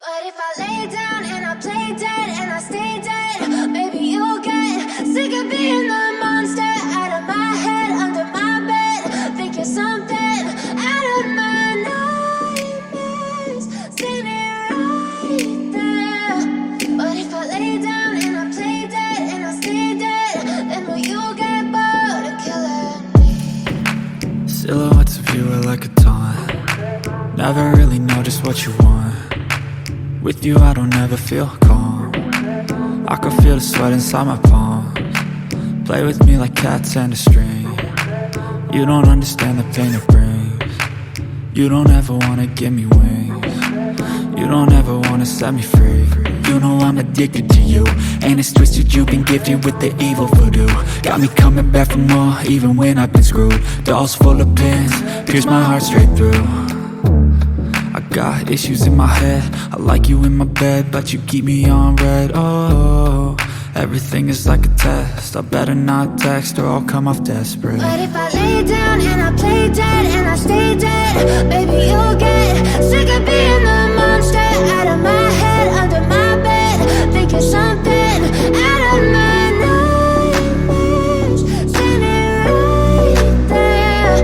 But if I lay down and I play dead and I stay dead, maybe you'll get sick of being the monster out of my head, under my bed. Think you're something out of my nightmares, standing right there. But if I lay down and I play dead and I stay dead, then will you get bored of killing me? Silhouettes of you are like a taunt. Never really know just what you want. With you I don't ever feel calm. I can feel the sweat inside my palms. Play with me like cats and a string. You don't understand the pain it brings. You don't ever wanna give me wings. You don't ever wanna set me free. You know I'm addicted to you, and it's twisted, you've been gifted with the evil voodoo. Got me coming back for more, even when I've been screwed. Dolls full of pins, pierce my heart straight through. I got issues in my head, I like you in my bed, but you keep me on red. Oh, everything is like a test. I better not text or I'll come off desperate. But if I lay down and I play dead and I stay dead, maybe you'll get sick of being the monster out of my head, under my bed. Think you're something out of my nightmares, standing right there.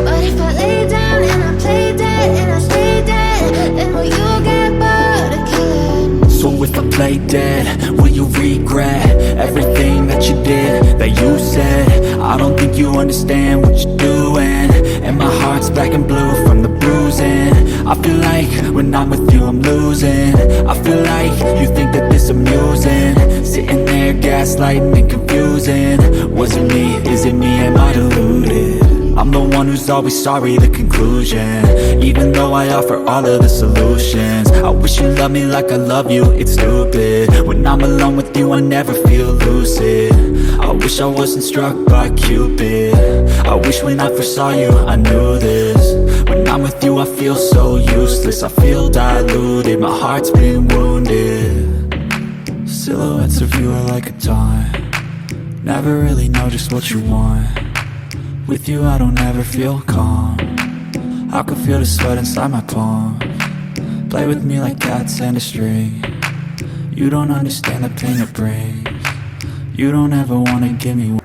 But if I lay down and I play dead and I stay dead, then will you get bored of killing me? So if I play dead, will you regret everything that you did, that you said? I don't think you understand what you're doing, and my heart's black and blue from the bruising. I feel like when I'm with you I'm losing. I feel like you think that this amusing, sitting there gaslighting and confusing. Was it me? Is it me? Am I deluded? I'm the one who's always sorry, the conclusion. Even though I offer all of the solutions, I wish you loved me like I love you, it's stupid. When I'm alone with you I never feel lucid. I wish I wasn't struck by Cupid. I wish when I first saw you I knew this. When I'm with you I feel so useless, I feel diluted, my heart's been wounded. Silhouettes of you are like a taunt. Never really know just what you want. With you I don't ever feel calm. I can feel the sweat inside my palms. Play with me like cats and a string. You don't understand the pain it brings. You don't ever wanna give me